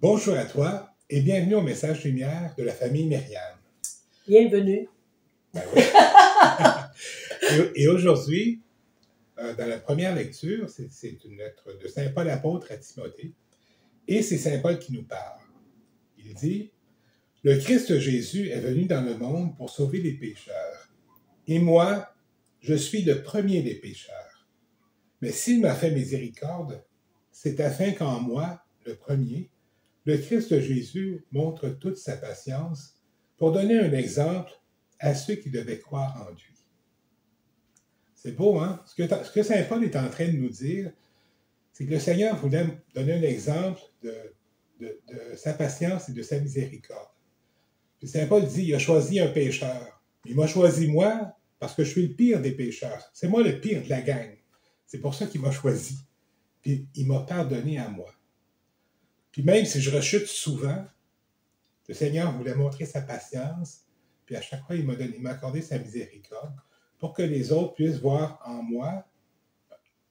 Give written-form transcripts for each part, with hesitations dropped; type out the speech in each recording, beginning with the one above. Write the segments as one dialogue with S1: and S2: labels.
S1: Bonjour à toi et bienvenue au message lumière de la famille Myriam.
S2: Bienvenue.
S1: Ben oui. et aujourd'hui, dans la première lecture, c'est une lettre de Saint Paul apôtre à Timothée et c'est Saint Paul qui nous parle. Il dit « Le Christ Jésus est venu dans le monde pour sauver les pécheurs. Et moi, je suis le premier des pécheurs. Mais s'il m'a fait miséricorde, c'est afin qu'en moi, le premier, le Christ Jésus montre toute sa patience pour donner un exemple à ceux qui devaient croire en lui. » C'est beau, hein? Ce que Saint Paul est en train de nous dire, c'est que le Seigneur voulait donner un exemple de sa patience et de sa miséricorde. Puis Saint Paul dit, il a choisi un pécheur. Il m'a choisi moi parce que je suis le pire des pécheurs. C'est moi le pire de la gang. C'est pour ça qu'il m'a choisi. Puis il m'a pardonné à moi. Puis même si je rechute souvent, le Seigneur voulait montrer sa patience, puis à chaque fois, il m'a accordé sa miséricorde pour que les autres puissent voir en moi,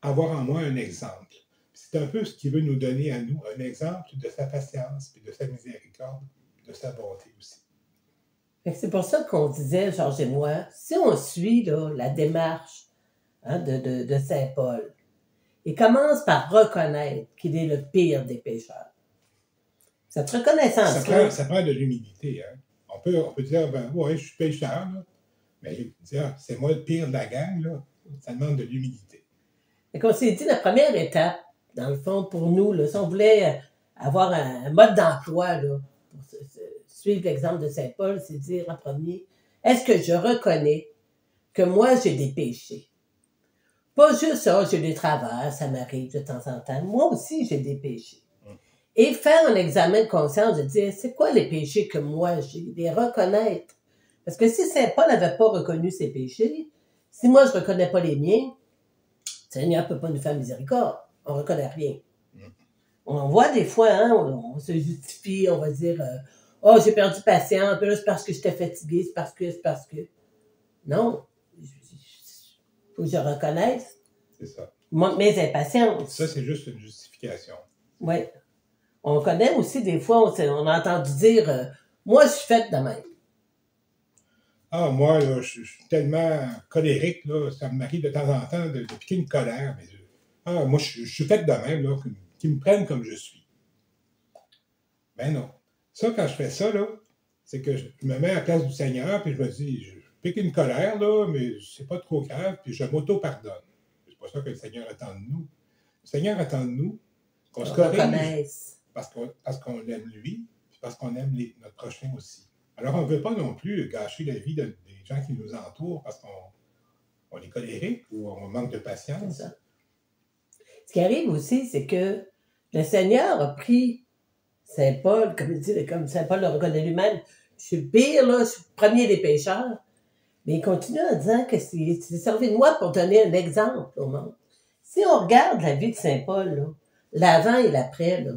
S1: avoir en moi un exemple. C'est un peu ce qu'il veut nous donner à nous, un exemple de sa patience, puis de sa miséricorde, de sa bonté aussi.
S2: C'est pour ça qu'on disait, Georges et moi, si on suit là, la démarche de Saint Paul, il commence par reconnaître qu'il est le pire des pécheurs. Cette reconnaissance-là...
S1: Ça prend de l'humilité. Hein? On peut dire, ben ouais, je suis pécheur, là, mais dire, c'est moi le pire de la gang, là, ça demande de l'humilité.
S2: Et comme c'est dit, la première étape, dans le fond, pour nous, là, si on voulait avoir un mode d'emploi là, pour suivre l'exemple de Saint Paul, c'est dire en premier, est-ce que je reconnais que moi, j'ai des péchés? Pas juste ça, j'ai des travers, ça m'arrive de temps en temps. Moi aussi, j'ai des péchés. Et faire un examen de conscience, de dire, c'est quoi les péchés que moi j'ai? Les reconnaître. Parce que si Saint Paul n'avait pas reconnu ses péchés, si moi je ne reconnais pas les miens, le Seigneur ne peut pas nous faire miséricorde. On ne reconnaît rien. On voit des fois, hein, on se justifie, on va dire, oh, j'ai perdu patience, puis là, c'est parce que j'étais fatigué, c'est parce que. Non. Il faut que je reconnaisse.
S1: C'est ça.
S2: Mes impatiences.
S1: Ça, c'est juste une justification.
S2: Oui. On connaît aussi des fois, on a entendu dire, moi, je suis faite de même.
S1: Ah, moi, là, je suis tellement colérique, là, ça m'arrive de temps en temps de piquer une colère. Mais, moi, je suis faite de même, là, qu'ils me prennent comme je suis. Ben non. Ça, quand je fais ça, là, c'est que je me mets à la place du Seigneur, puis je me dis, je pique une colère, là, mais c'est pas trop grave, puis je m'auto-pardonne. C'est pas ça que le Seigneur attend de nous. Le Seigneur attend de nous qu'on se corrige parce qu'on l'aime lui, puis parce qu'on aime notre prochain aussi. Alors, on ne veut pas non plus gâcher la vie des gens qui nous entourent parce qu'on est colérique ou on manque de patience.
S2: C'est ça. Ce qui arrive aussi, c'est que le Seigneur a pris Saint Paul, comme Saint Paul le reconnaît lui-même, je suis le pire, là, je suis le premier des pécheurs. Mais il continue en disant que c'est servi de moi pour donner un exemple au monde. Si on regarde la vie de Saint Paul, là, l'avant et l'après, là,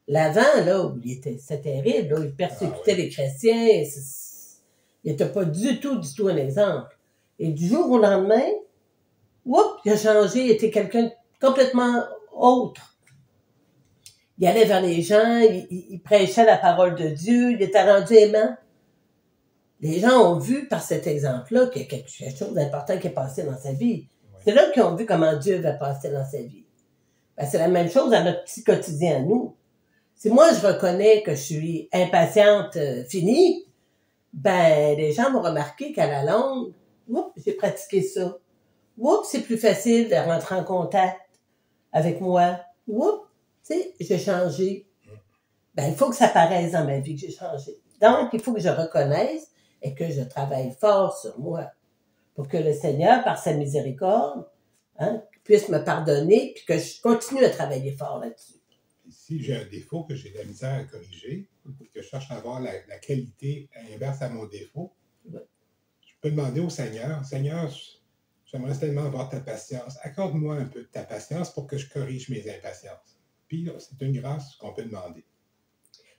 S2: l'avant, là, où c'était terrible, là, il persécutait les chrétiens, il n'était pas du tout un exemple. Et du jour au lendemain, il a changé, il était quelqu'un complètement autre. Il allait vers les gens, il prêchait la parole de Dieu, il était rendu aimant. Les gens ont vu par cet exemple-là qu'il y a quelque chose d'important qui est passé dans sa vie. Oui. C'est là qu'ils ont vu comment Dieu va passer dans sa vie. Ben, c'est la même chose dans notre petit quotidien à nous. Si moi, je reconnais que je suis impatiente finie, ben, les gens vont remarquer qu'à la longue, j'ai pratiqué ça. C'est plus facile de rentrer en contact avec moi. J'ai changé. Ben, il faut que ça paraisse dans ma vie que j'ai changé. Donc, il faut que je reconnaisse et que je travaille fort sur moi pour que le Seigneur, par sa miséricorde, puisse me pardonner puis que je continue à travailler fort là-dessus.
S1: Si j'ai un défaut que j'ai de la misère à corriger, que je cherche à avoir la qualité inverse à mon défaut, je peux demander au Seigneur, Seigneur, j'aimerais tellement avoir ta patience. Accorde-moi un peu de ta patience pour que je corrige mes impatiences. Puis, c'est une grâce qu'on peut demander.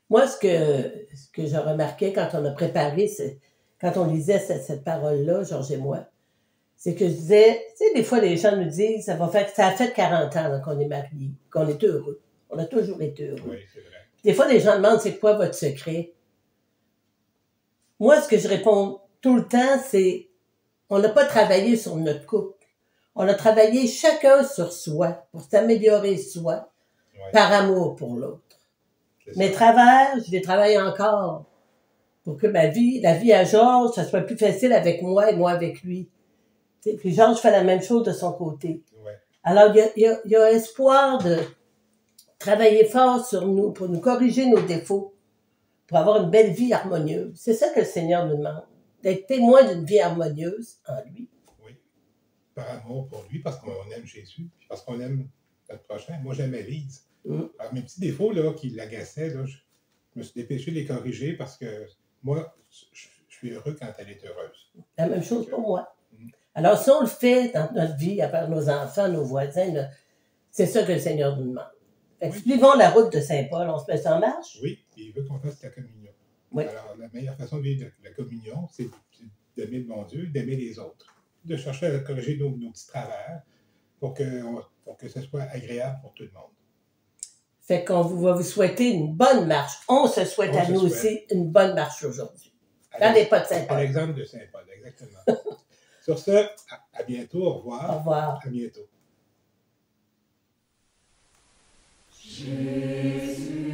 S2: Moi, ce que j'ai remarqué quand on a préparé, quand on lisait cette parole-là, Georges et moi, c'est que je disais, des fois, les gens nous disent, ça a fait 40 ans qu'on est mariés, qu'on est heureux. On a toujours été heureux.
S1: Oui, c'est vrai.
S2: Des fois, les gens demandent c'est quoi votre secret. Moi, ce que je réponds tout le temps, c'est on n'a pas travaillé sur notre couple. On a travaillé chacun sur soi pour s'améliorer soi
S1: Ouais,
S2: par amour pour l'autre.
S1: c'est
S2: Mes
S1: ça.
S2: travers, je les travaille encore pour que la vie à Georges, ça soit plus facile avec moi et moi avec lui. T'sais, puis Georges fait la même chose de son côté.
S1: Ouais.
S2: Alors, il y a espoir de travailler fort sur nous pour nous corriger nos défauts, pour avoir une belle vie harmonieuse. C'est ça que le Seigneur nous demande, d'être témoin d'une vie harmonieuse en lui.
S1: Oui. Par amour pour lui, parce qu'on aime Jésus, puis parce qu'on aime notre prochain. Moi, j'aimais Lise. Alors, mes petits défauts là, qui l'agaçaient, là, je me suis dépêché de les corriger parce que moi, je suis heureux quand elle est heureuse.
S2: La même chose pour moi.
S1: Mm.
S2: Alors, si on le fait dans notre vie, avec nos enfants, nos voisins, là, c'est ça que le Seigneur nous demande. Fait que
S1: Oui.
S2: suivons la route de Saint-Paul, on se met ça en marche?
S1: Oui, il veut qu'on fasse la communion.
S2: Oui.
S1: Alors, la meilleure façon de vivre la communion, c'est d'aimer le bon Dieu, d'aimer les autres, de chercher à corriger nos petits travers pour que ce soit agréable pour tout le monde.
S2: Fait qu'on va vous souhaiter une bonne marche. On se souhaite
S1: On
S2: à
S1: se
S2: nous
S1: souhaite.
S2: aussi une bonne marche aujourd'hui. Dans les pas de
S1: À
S2: Saint-Paul.
S1: l'exemple de Saint-Paul, exactement. Sur ce, à bientôt, au revoir.
S2: Au revoir.
S1: À bientôt.
S3: Jésus.